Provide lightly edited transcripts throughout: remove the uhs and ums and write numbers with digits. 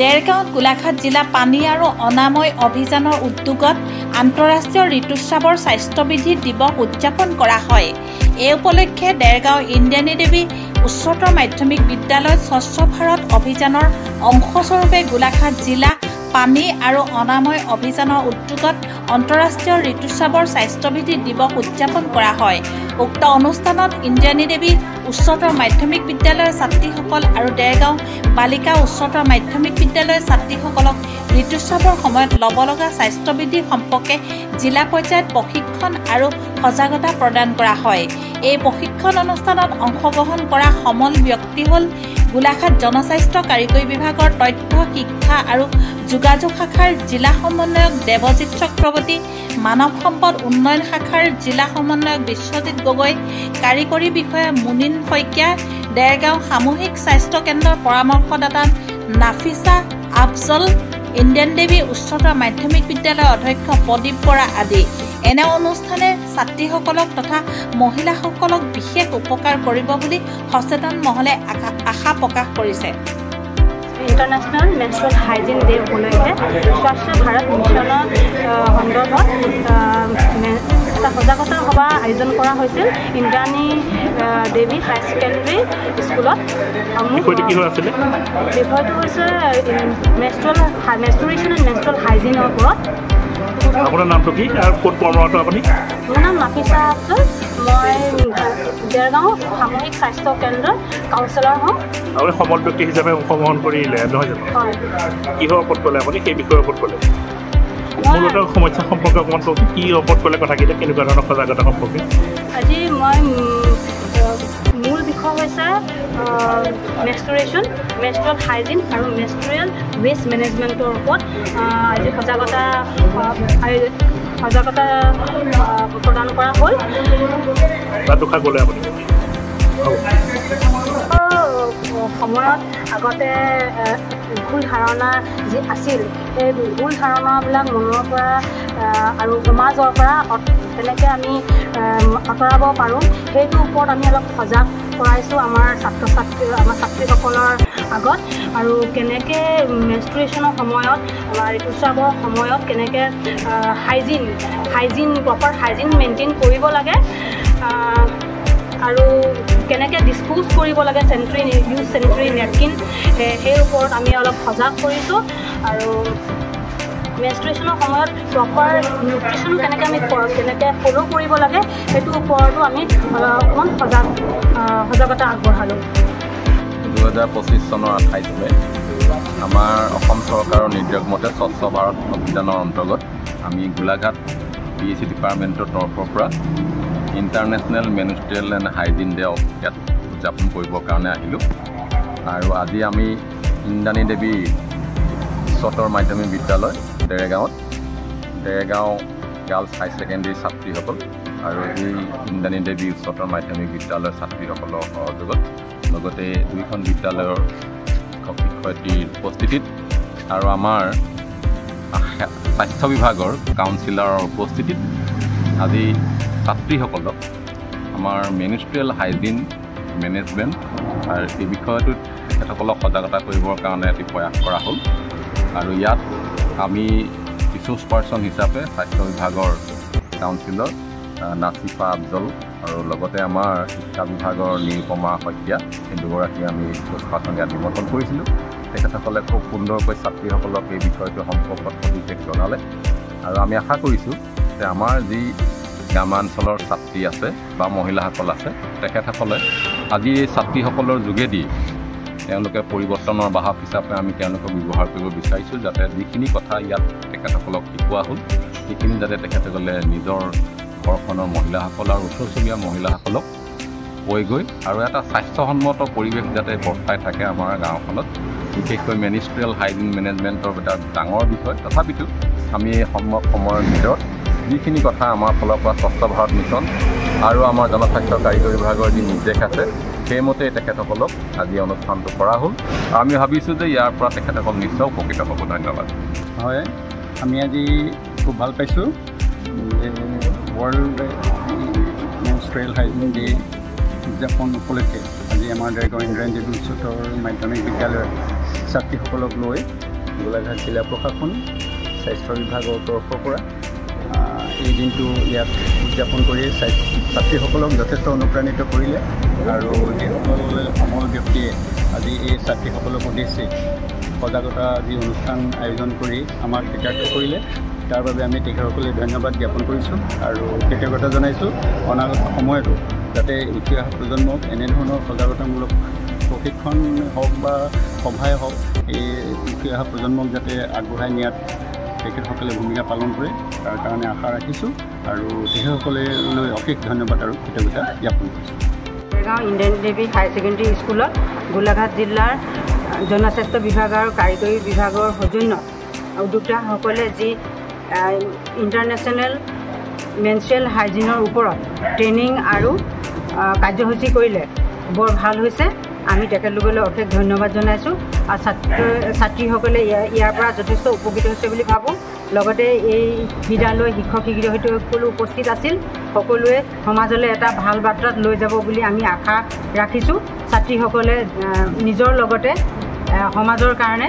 দেৰগাঁৱত গোলাঘাট জিলা পানী আৰু অনাময় অভিযানৰ উদ্যোগত আন্তঃৰাষ্ট্ৰীয় ঋতুস্ৰাৱৰ স্বাস্থ্যবিধি দিৱস উদযাপন কৰা হয়। এই উপলক্ষে দেৰগাঁও ইন্দ্ৰাণী দেৱী উচ্চতৰ মাধ্যমিক বিদ্যালয়ত স্বচ্ছ ভাৰত অভিযানৰ অংশস্বৰূপে গোলাঘাট জিলা পানী আৰু অনাময় অভিযানৰ উদ্যোগত আন্তঃৰাষ্ট্ৰীয় ঋতুস্ৰাৱৰ স্বাস্থ্যবিধি দিৱস উদযাপন কৰা হয়। উক্ত অনুষ্ঠানত ইন্দ্ৰাণী দেৱী উচ্চতৰ মাধ্যমিক বিদ্যালয়ৰ ছাত্ৰীসকল আৰু দেৰগাঁও বালিকা উচ্চতৰ মাধ্যমিক বিদ্যালয়ৰ ছাত্ৰীসকলক ঋতুস্ৰাৱৰ সময়ত ল'ব লগা স্বাস্থ্যবিধি সম্পৰ্কে জিলা পৰ্যায়ত প্ৰশিক্ষণ আৰু সজাগতা প্ৰদান কৰা হয়। এই প্ৰশিক্ষণ অনুষ্ঠানত অংশগ্ৰহণ কৰা সমল ব্যক্তি হ'ল গোলাঘাট জনস্বাস্থ্য কাৰিকৰী বিভাগৰ তথ্য শিক্ষা আৰু যোগাযোগ শাখাৰ জিলা সমন্বয়ক দেৱজিৎ চক্ৰৱৰ্তী, মানৱ সম্পদ উন্নয়ন শাখাৰ জিলা সমন্বয়ক বিশ্বজিৎ গগৈ, কাৰিকৰী বিষয়া মুনিন শইকীয়া, দেৰগাঁও সামূহিক স্বাস্থ্য কেন্দ্ৰৰ পৰামৰ্শদাতা নাফিছা আফজল, ইন্দ্ৰাণী দেৱী উচ্চতৰ মাধ্যমিক বিদ্যালয়ৰ অধ্যক্ষ প্ৰদীপ বৰা আদি। এনে অনুষ্ঠানে ছাত্ৰীসকলক তথা মহিলাসকলক বিশেষ উপকাৰ কৰিব বুলি সচেতন মহলে আশা প্ৰকাশ কৰিছে। ইণ্টাৰনেশ্যনেল মেনষ্ট্ৰুৱেল হাইজিন ডে উপলক্ষে স্বচ্ছ ভাৰত মিছনৰ সন্দৰ্ভত এটা সজাগতা সভা আয়োজন কৰা হৈছিল ইন্দ্ৰাণী দেৱী হাই ছেকেণ্ডেৰী স্কুলত। বিষয়টো হৈছে মেনষ্ট্ৰুৱেশ্যন এণ্ড মেনষ্ট্ৰুৱেল হাইজিনৰ ওপৰত। আপোনাৰ নামটো কি আৰু ক'ত কৰ্মৰত আপুনি? মোৰ নাম নাফিছা আফজল, মই দেৰগাঁও সামূহিক স্বাস্থ্য কেন্দ্ৰৰ কাউন্সিলৰ হওঁ। আপুনি সমল ব্যক্তি হিচাপে অংশগ্ৰহণ কৰিলে নহয় জানো? হয়। কিহৰ ওপৰত ক'লে আপুনি? সেই বিষয়ৰ ওপৰত ক'লে মূলত সমস্যা সম্পৰ্কে অকণমান কওক। কি ওপৰত ক'লে কথাকেইটা, কেনেকুৱা ধৰণৰ সজাগতা সম্পৰ্কে? আজি মই মূল বিষয় হৈছে মেনষ্ট্ৰুৱেশ্যন, মেনষ্ট্ৰুৱেল হাইজিন আৰু মেনষ্ট্ৰুৱেল ৱেষ্ট মেনেজমেণ্টৰ ওপৰত আজি সজাগতা প্ৰদান কৰা হ'ল। ক'লে আপুনি সময়ত আগতে ভুল ধাৰণা যি আছিল, সেই ভুল ধাৰণাবিলাক মনৰ পৰা আৰু সমাজৰ পৰা তেনেকৈ আমি আঁতৰাব পাৰোঁ, সেইটোৰ ওপৰত আমি অলপ সজাগ কৰাইছোঁ আমাৰ ছাত্ৰীসকলৰ আগত। আৰু কেনেকৈ মেনষ্ট্ৰুৱেশ্যনৰ সময়ত বা ঋতুস্ৰাৱৰ সময়ত কেনেকৈ প্ৰপাৰ হাইজিন মেইনটেইন কৰিব লাগে আৰু কেনেকৈ ডিছপ'জ কৰিব লাগে চেনিটেৰী নেপকিন, সেই ওপৰত আমি অলপ সজাগ কৰিছোঁ। আৰু মেনষ্ট্ৰুৱেশ্যনৰ সময়ত প্ৰপাৰ নিউট্ৰিশ্যনো কেনেকৈ আমি ফ'ল' কৰিব লাগে সেইটোৰ ওপৰতো আমি অকণমান সজাগতা আগবঢ়ালোঁ। 2025 চনৰ 28 মে আমাৰ অসম চৰকাৰৰ নিৰ্দেশ মতে স্বচ্ছ ভাৰত অভিযানৰ অন্তৰ্গত আমি গোলাঘাট PHC ডিপাৰ্টমেণ্টৰ তৰফৰ পৰা international menstrual and hygiene day ইয়াত উদযাপন কৰিবৰ কাৰণে আহিলোঁ। আৰু আজি আমি ইন্দ্ৰাণী দেৱী উচ্চতৰ মাধ্যমিক বিদ্যালয় দেৰগাঁও গাৰ্লছ হাই ছেকেণ্ডেৰী ছাত্ৰীসকল আৰু এই ইন্দ্ৰাণী দেৱী উচ্চতৰ মাধ্যমিক বিদ্যালয়ৰ ছাত্ৰীসকলৰ সহযোগত লগতে দুইখন বিদ্যালয়ৰ শিক্ষক শিক্ষয়িত্ৰীৰ উপস্থিতিত আৰু আমাৰ স্বাস্থ্য বিভাগৰ কাউন্সিলৰৰ উপস্থিতিত আজি ছাত্ৰীসকলক আমাৰ মেনষ্ট্ৰুৱেল হাইজিন মেনেজমেণ্ট আৰু এই বিষয়টোত তেখেতসকলক সজাগতা কৰিবৰ কাৰণে এটি প্ৰয়াস কৰা হ'ল। আৰু ইয়াত আমি ৰিচোৰ্চ পাৰ্চন হিচাপে স্বাস্থ্য বিভাগৰ কাউন্সিলৰ নাফিছা আফজল আৰু লগতে আমাৰ শিক্ষা বিভাগৰ নিৰুপমা শইকীয়া, এই দুগৰাকী আমি ৰিচোৰ্চ পাৰ্চন ইয়াত নিমন্ত্ৰণ কৰিছিলোঁ। তেখেতসকলে খুব সুন্দৰকৈ ছাত্ৰীসকলক এই বিষয়টো সম্পৰ্কত সবিশেষ জনালে। আৰু আমি আশা কৰিছোঁ যে আমাৰ যি গ্ৰামাঞ্চলৰ ছাত্ৰী আছে বা মহিলাসকল আছে, তেখেতসকলে আজি এই ছাত্ৰীসকলৰ যোগেদি তেওঁলোকে পৰিৱৰ্তনৰ বাহক হিচাপে আমি তেওঁলোকক ব্যৱহাৰ কৰিব বিচাৰিছোঁ, যাতে যিখিনি কথা ইয়াত তেখেতসকলক শিকোৱা হ'ল সেইখিনি যাতে তেখেতসকলে নিজৰ ঘৰখনৰ মহিলাসকল আৰু ওচৰ চুবুৰীয়া মহিলাসকলক কৈ গৈ আৰু এটা স্বাস্থ্যসন্মত পৰিৱেশ যাতে বৰ্তাই থাকে আমাৰ গাঁওখনত, বিশেষকৈ মেনষ্ট্ৰুৱেল হাইজিন মেনেজমেণ্টৰ এটা ডাঙৰ বিষয়। তথাপিতো আমি এই সময়ৰ ভিতৰত যিখিনি কথা আমাৰ ফালৰ পৰা স্বচ্ছ ভাৰত মিছন আৰু আমাৰ জনস্বাস্থ্য কাৰিকৰী বিভাগৰ যি নিৰ্দেশ আছে সেইমতে তেখেতসকলক আজি অনুষ্ঠানটো কৰা হ'ল। আমি ভাবিছোঁ যে ইয়াৰ পৰা তেখেতসকল নিশ্চয় উপকৃত হ'ব। ধন্যবাদ। হয়, আমি আজি খুব ভাল পাইছোঁ যে ৱৰ্ল্ড মেনষ্ট্ৰুৱেল হাইজিন ডে উদযাপন উপলক্ষে আজি আজি আমাৰ দেৰগাঁও ইন্দ্ৰায়ণী দেৱী উচ্চতৰ মাধ্যমিক বিদ্যালয়ৰ ছাত্ৰীসকলক লৈ গোলাঘাট জিলা প্ৰশাসন স্বাস্থ্য বিভাগৰ তৰফৰ পৰা এই দিনটো ইয়াত উদযাপন কৰি ছাত্ৰীসকলক যথেষ্ট অনুপ্ৰাণিত কৰিলে আৰু যিসকল সমল ব্যক্তিয়ে আজি এই ছাত্ৰীসকলক উদ্দেশ্যে সজাগতা যি অনুষ্ঠান আয়োজন কৰি আমাক কৃতাৰ্থ কৰিলে তাৰ বাবে আমি তেখেতসকলে ধন্যবাদ জ্ঞাপন কৰিছোঁ আৰু কৃতজ্ঞতা জনাইছোঁ। অনাগত সময়তো যাতে উঠি অহা প্ৰজন্মক এনেধৰণৰ সজাগতামূলক প্ৰশিক্ষণ হওক বা সভাই হওক এই উঠি অহা প্ৰজন্মক যাতে আগবঢ়াই নিয়াত তেখেতসকলে ভূমিকা পালন কৰে তাৰ কাৰণে আশা ৰাখিছোঁ আৰু তেখেতসকলে লৈ অশেষ ধন্যবাদ আৰু কৃতজ্ঞতা জ্ঞাপন কৰিছোঁ। দেৰগাঁও ইন্দ্ৰায়ণী দেৱী হায়াৰ ছেকেণ্ডেৰী স্কুলত গোলাঘাট জিলাৰ জনস্বাস্থ্য বিভাগ আৰু কাৰিকৰী বিভাগৰ সৌজন্যত উদ্যোক্তাসকলে যি ইণ্টাৰনেশ্যনেল মেনষ্ট্ৰুৱেল হাইজিনৰ ওপৰত ট্ৰেইনিং আৰু কাৰ্যসূচী কৰিলে বৰ ভাল হৈছে। আমি তেখেতলোকলৈ অশেষ ধন্যবাদ জনাইছোঁ আৰু ছাত্ৰীসকলে ইয়াৰ পৰা যথেষ্ট উপকৃত হৈছে বুলি ভাবোঁ। লগতে এই বিদ্যালয় শিক্ষক শিক্ষয়িত্ৰীসকলো উপস্থিত আছিল। সকলোৱে সমাজলৈ এটা ভাল বাৰ্তাত লৈ যাব বুলি আমি আশা ৰাখিছোঁ। ছাত্ৰীসকলে নিজৰ লগতে সমাজৰ কাৰণে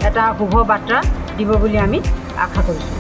এটা শুভ বাৰ্তা দিব বুলি আমি আশা কৰিছোঁ।